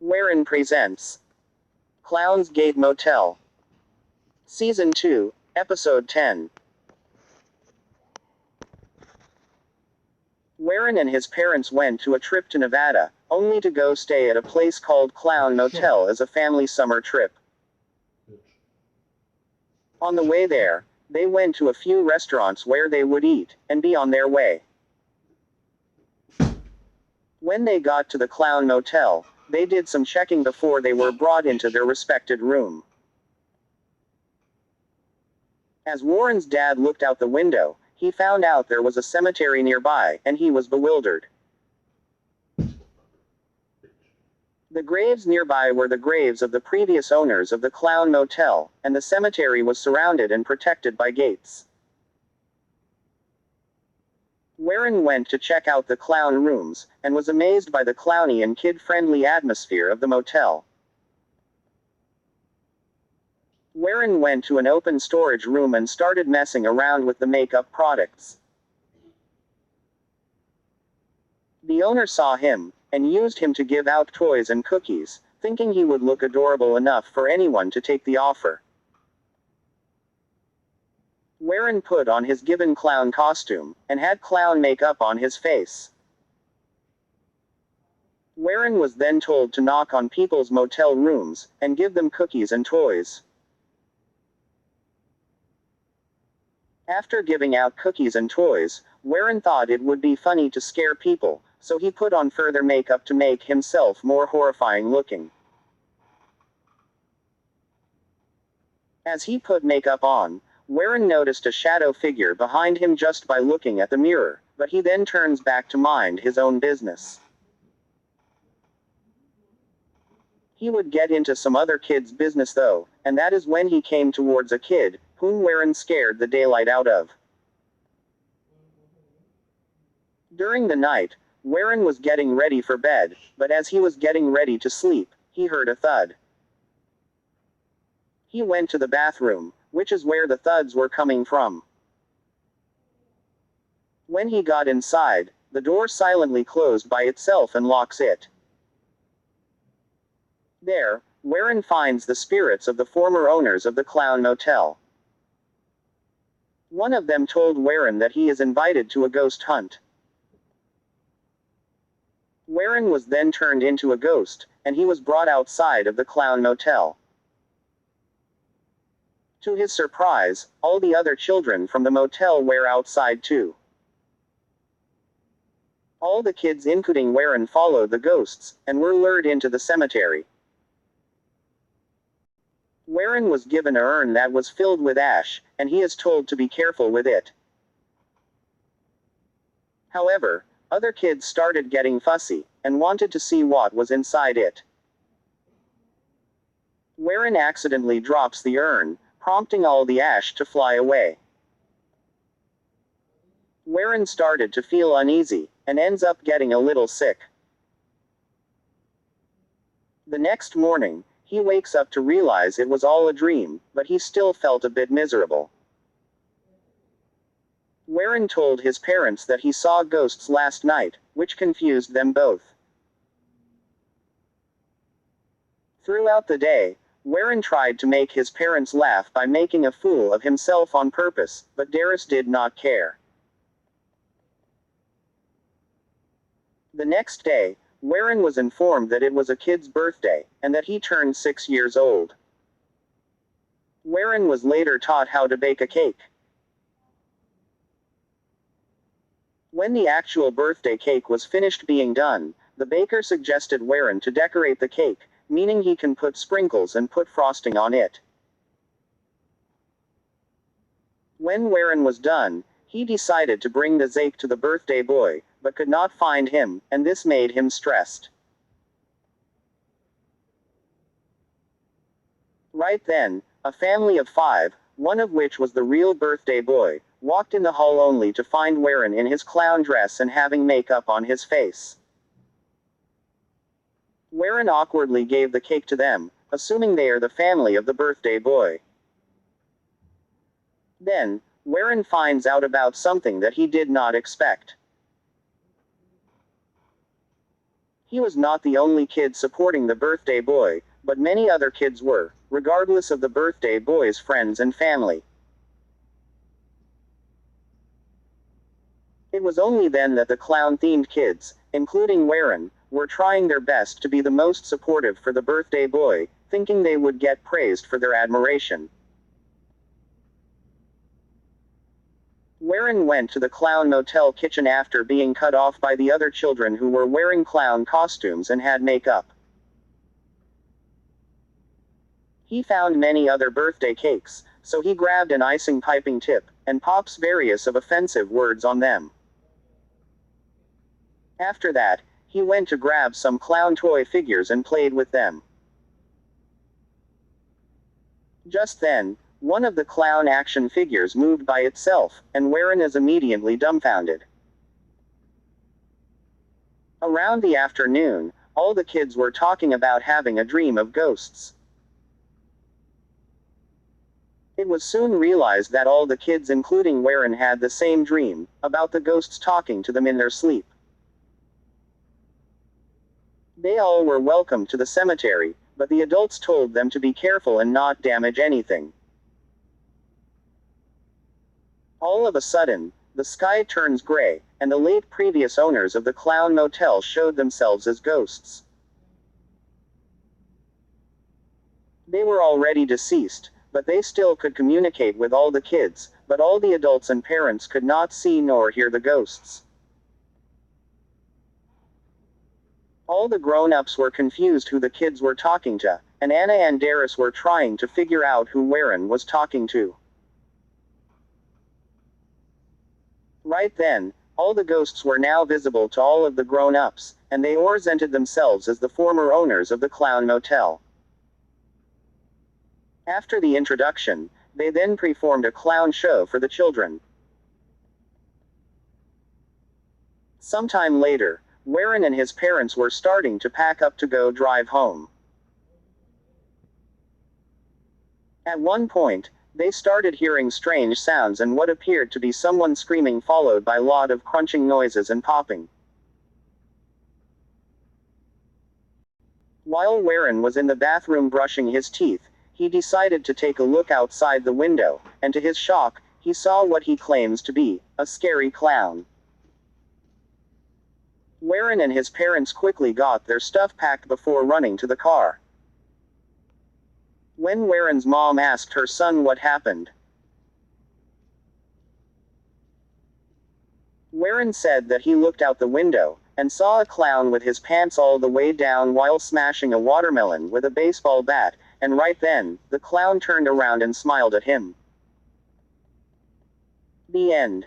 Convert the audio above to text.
Warren presents Clown's Gate Motel, Season 2, Episode 10. Warren and his parents went to a trip to Nevada, only to go stay at a place called Clown Motel as a family summer trip. On the way there, they went to a few restaurants where they would eat and be on their way. When they got to the Clown Motel, they did some checking before they were brought into their respected room. As Warren's dad looked out the window, he found out there was a cemetery nearby, and he was bewildered. The graves nearby were the graves of the previous owners of the Clown Motel, and the cemetery was surrounded and protected by gates. Warren went to check out the clown rooms, and was amazed by the clowny and kid-friendly atmosphere of the motel. Warren went to an open storage room and started messing around with the makeup products. The owner saw him, and used him to give out toys and cookies, thinking he would look adorable enough for anyone to take the offer. Warren put on his given clown costume, and had clown makeup on his face. Warren was then told to knock on people's motel rooms, and give them cookies and toys. After giving out cookies and toys, Warren thought it would be funny to scare people, so he put on further makeup to make himself more horrifying looking. As he put makeup on, Warren noticed a shadow figure behind him just by looking at the mirror, but he then turns back to mind his own business. He would get into some other kid's business though, and that is when he came towards a kid, whom Warren scared the daylight out of. During the night, Warren was getting ready for bed, but as he was getting ready to sleep, he heard a thud. He went to the bathroom, which is where the thuds were coming from. When he got inside, the door silently closed by itself and locks it. There, Warren finds the spirits of the former owners of the Clown Motel. One of them told Warren that he is invited to a ghost hunt. Warren was then turned into a ghost, and he was brought outside of the Clown Motel. To his surprise, all the other children from the motel were outside too. All the kids including Warren followed the ghosts, and were lured into the cemetery. Warren was given an urn that was filled with ash, and he is told to be careful with it. However, other kids started getting fussy, and wanted to see what was inside it. Warren accidentally drops the urn, prompting all the ash to fly away. Warren started to feel uneasy, and ends up getting a little sick. The next morning, he wakes up to realize it was all a dream, but he still felt a bit miserable. Warren told his parents that he saw ghosts last night, which confused them both. Throughout the day, Warren tried to make his parents laugh by making a fool of himself on purpose, but Darius did not care. The next day, Warren was informed that it was a kid's birthday, and that he turned 6 years old. Warren was later taught how to bake a cake. When the actual birthday cake was finished being done, the baker suggested Warren to decorate the cake, meaning he can put sprinkles and put frosting on it. When Warren was done, he decided to bring the cake to the birthday boy, but could not find him, and this made him stressed. Right then, a family of 5, one of which was the real birthday boy, walked in the hall only to find Warren in his clown dress and having makeup on his face. Warren awkwardly gave the cake to them, assuming they are the family of the birthday boy. Then, Warren finds out about something that he did not expect. He was not the only kid supporting the birthday boy, but many other kids were, regardless of the birthday boy's friends and family. It was only then that the clown-themed kids, including Warren, were trying their best to be the most supportive for the birthday boy, thinking they would get praised for their admiration. Warren went to the clown motel kitchen after being cut off by the other children who were wearing clown costumes and had makeup. He found many other birthday cakes, so he grabbed an icing piping tip, and pops various of offensive words on them. After that, he went to grab some clown toy figures and played with them. Just then, one of the clown action figures moved by itself, and Warren is immediately dumbfounded. Around the afternoon, all the kids were talking about having a dream of ghosts. It was soon realized that all the kids including Warren had the same dream, about the ghosts talking to them in their sleep. They all were welcome to the cemetery, but the adults told them to be careful and not damage anything. All of a sudden, the sky turns gray, and the late previous owners of the clown motel showed themselves as ghosts. They were already deceased, but they still could communicate with all the kids, but all the adults and parents could not see nor hear the ghosts. All the grown-ups were confused who the kids were talking to, and Anna and Darius were trying to figure out who Warren was talking to. Right then, all the ghosts were now visible to all of the grown-ups, and they presented themselves as the former owners of the clown motel. After the introduction, they then performed a clown show for the children. Sometime later, Warren and his parents were starting to pack up to go drive home. At one point, they started hearing strange sounds and what appeared to be someone screaming, followed by a lot of crunching noises and popping. While Warren was in the bathroom brushing his teeth, he decided to take a look outside the window, and to his shock, he saw what he claims to be a scary clown. Warren and his parents quickly got their stuff packed before running to the car. When Warren's mom asked her son what happened, Warren said that he looked out the window, and saw a clown with his pants all the way down while smashing a watermelon with a baseball bat, and right then, the clown turned around and smiled at him. The end.